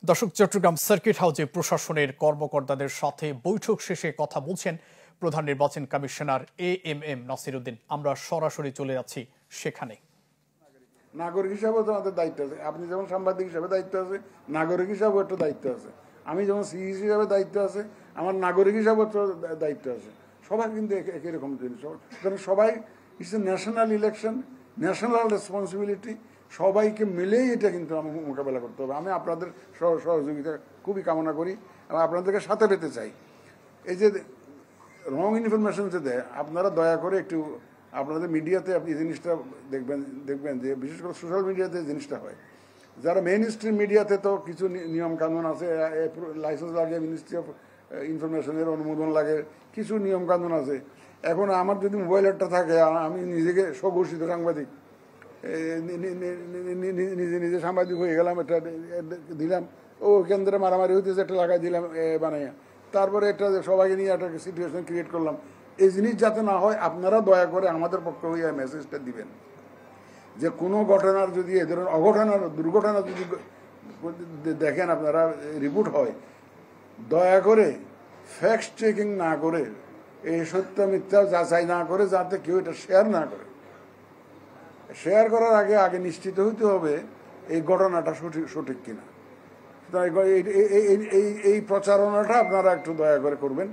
দর্শক, চট্টগ্রাম সার্কিট হাউসে প্রশাসনের কর্মকর্তাদের সাথে বৈঠক শেষে কথা বলছেন প্রধান নির্বাচন কমিশনার এএমএম নাসিরউদ্দিন। আমরা সরাসরি চলে যাচ্ছি সেখানে। নাগরিক হিসাবে তো আমাদের দায়িত্ব আছে, আপনি যেমন সাংবাদিক হিসাবে দায়িত্ব আছে, নাগরিক হিসাবেও একটা দায়িত্ব আছে। আমি যেমন সিইসি হিসাবে দায়িত্ব আছে, আমার নাগরিক হিসাবেও তো দায়িত্ব আছে। সবাই কিন্তু একই রকম জিনিস, কারণ সবাই it's a national election, national responsibility. সবাইকে মিলেই এটা কিন্তু আমাকে মোকাবেলা করতে হবে। আমি আপনাদের সহযোগিতা খুবই কামনা করি এবং আপনাদেরকে সাথে পেতে চাই। এই যে রং ইনফরমেশন যে দেয়, আপনারা দয়া করে একটু আপনাদের মিডিয়াতে আপনি এই জিনিসটা দেখবেন যে বিশেষ করে সোশ্যাল মিডিয়াতে জিনিসটা হয়। যারা মেইন স্ট্রিম মিডিয়াতে তো কিছু নিয়ম কানুন আছে, লাইসেন্স লাগে, মিনিস্ট্রি অফ ইনফরমেশনের অনুমোদন লাগে, কিছু নিয়ম কানুন আছে। এখন আমার যদি মোবাইল একটা থাকে, আমি নিজেকে স্বঘোষিত সাংবাদিক, নিজে সাংবাদিক হয়ে গেলাম, এটা দিলাম, ও কেন্দ্রে মারামারি হইতেছে, একটা লাগাই দিলাম বানাইয়া, তারপরে একটা সবাইকে নিয়ে একটা সিচুয়েশন ক্রিয়েট করলাম। এই জিনিস যাতে না হয়, আপনারা দয়া করে আমাদের পক্ষে হইয়া মেসেজটা দিবেন যে কোনো ঘটনার যদি এ ধরনের অঘটনার দুর্ঘটনা যদি দেখেন, আপনারা রিপোর্ট হয়, দয়া করে ফ্যাক্ট চেকিং না করে, এই সত্য মিথ্যা যাচাই না করে যাতে কেউ এটা শেয়ার না করে। শেয়ার করার আগে নিশ্চিত হইতে হবে এই ঘটনাটা সঠিক কিনা। এই প্রচারণাটা আপনারা একটু দয়া করে করবেন।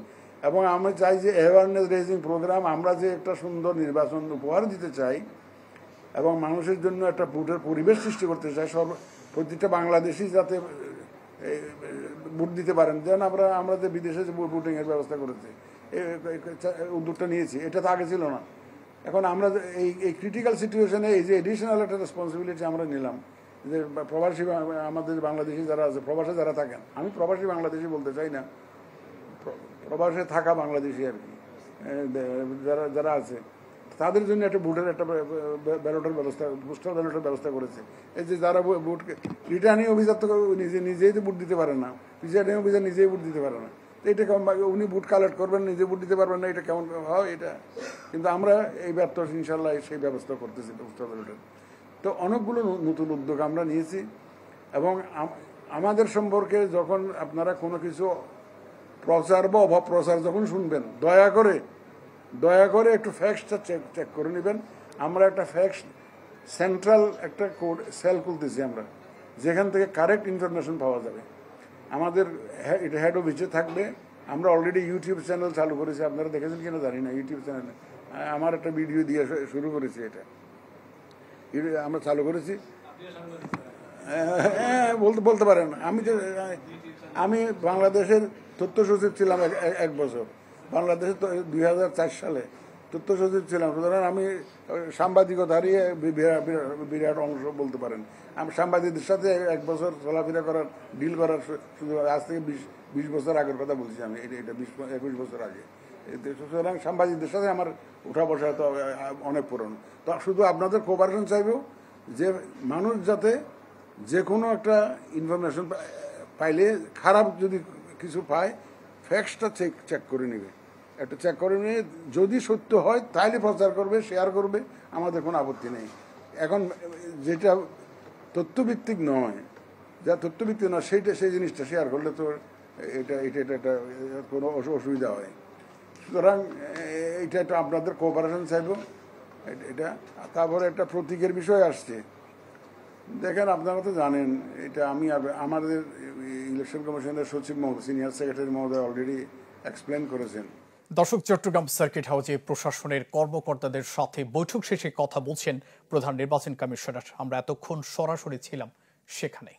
এবং আমি চাই যে অ্যাওয়ারনেস রেজিং প্রোগ্রাম, আমরা যে একটা সুন্দর নির্বাচন উপহার দিতে চাই এবং মানুষের জন্য একটা ভোটের পরিবেশ সৃষ্টি করতে চাই, প্রতিটা বাংলাদেশি যাতে ভোট দিতে পারেন। যেন আমরা যে বিদেশে যে ভোটিং এর ব্যবস্থা করেছি, উদ্যোগটা নিয়েছি, এটা তো আগে ছিল না। এখন আমরা এই ক্রিটিক্যাল সিচুয়েশনে এই যে এডিশনাল একটা রেসপন্সিবিলিটি আমরা নিলাম, যে প্রবাসী আমাদের বাংলাদেশি যারা আছে, প্রবাসে যারা থাকেন, আমি প্রবাসী বাংলাদেশি বলতে চাই না, প্রবাসে থাকা বাংলাদেশি আর কি, যারা আছে, তাদের জন্য একটা ভোটের একটা ব্যালটের ব্যবস্থা, পোস্টাল ব্যালটের ব্যবস্থা করেছে। এই যে যারা ভোট রিটার্নিং অফিসার তো নিজেই তো ভোট দিতে পারে না, প্রিসাইডিং অফিসার নিজেই ভোট দিতে পারে না, তো এটা কেমন, উনি ভোট কালেক্ট করবেন, নিজে ভোট দিতে পারবেন না, এটা কেমন হয় এটা। কিন্তু আমরা এই ব্যর্থ ইনশাল্লাহ সেই ব্যবস্থা করতেছি পোস্টাল ব্যালটের। তো অনেকগুলো নতুন উদ্যোগ আমরা নিয়েছি। এবং আমাদের সম্পর্কে যখন আপনারা কোনো কিছু প্রচার বা অপপ্রচার যখন শুনবেন, দয়া করে একটু ফ্যাক্টসটা চেক করে নেবেন। আমরা একটা ফ্যাক্টস সেন্ট্রাল একটা কোড সেল খুলতেছি আমরা, যেখান থেকে কারেক্ট ইনফরমেশন পাওয়া যাবে। আমাদের এটা হেড অফিসে থাকবে। আমরা অলরেডি ইউটিউব চ্যানেল চালু করেছি, আপনারা দেখেছেন কিনা জানি না। ইউটিউব চ্যানেলে আমার একটা ভিডিও দিয়ে শুরু করেছি, এটা আমরা চালু করেছি। বলতে পারেন, আমি বাংলাদেশের তথ্য সচিব ছিলাম এক বছর, বাংলাদেশে 2004 সালে তথ্য সচিব ছিলাম। সুতরাং আমি সাংবাদিকতারই বিরাট অংশ বলতে পারেন। আমি সাংবাদিকদের সাথে এক বছর চলাফেরা করার, ডিল করার সুযোগ, আজ থেকে 20 বছর আগের কথা বলছি আমি, এটা 21 বছর আগে। সুতরাং সাংবাদিকদের সাথে আমার উঠা বসা তো অনেক পুরনো। তো শুধু আপনাদের কোঅপারেশন চাইব যে মানুষ যাতে যে কোনো একটা ইনফরমেশন পাইলে, খারাপ যদি কিছু পায়, ফ্যাক্টসটা চেক করে নেবে, একটা চেক করে নিয়ে যদি সত্য হয় তাহলে প্রচার করবে, শেয়ার করবে, আমাদের কোনো আপত্তি নেই। এখন যেটা তথ্যভিত্তিক নয়, যা তথ্যভিত্তিক নয়, সেই জিনিসটা শেয়ার করলে তো এটা কোনো অসুবিধা হয়। সুতরাং এটা একটা আপনাদের কোঅপারেশন চাইব এটা। তারপরে একটা প্রতীকের বিষয় আসছে। দেখেন, আপনারা তো জানেন, এটা আমাদের ইলেকশন কমিশনের সচিব সিনিয়র সেক্রেটারি মহোদয় অলরেডি এক্সপ্লেন করেছেন। দর্শক, চট্টগ্রাম সার্কিট হাউসে প্রশাসনের কর্মকর্তাদের সাথে বৈঠক শেষে কথা বলছেন প্রধান নির্বাচন কমিশনার। আমরা এতক্ষণ সরাসরি ছিলাম সেখানে।